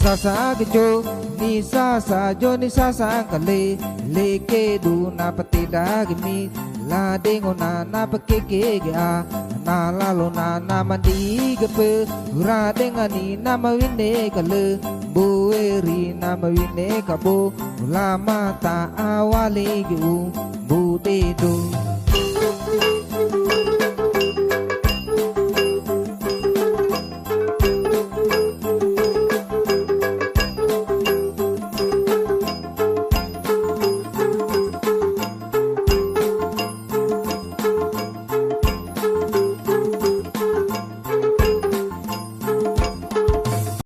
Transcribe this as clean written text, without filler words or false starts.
sasa gejo ni sasa jo ni sasa kale leke du na patida gimi la dengo na pakeke ga na la lo na mandi gepe ra dengani na mawine kale boeri na mawine kabo la mata awale gu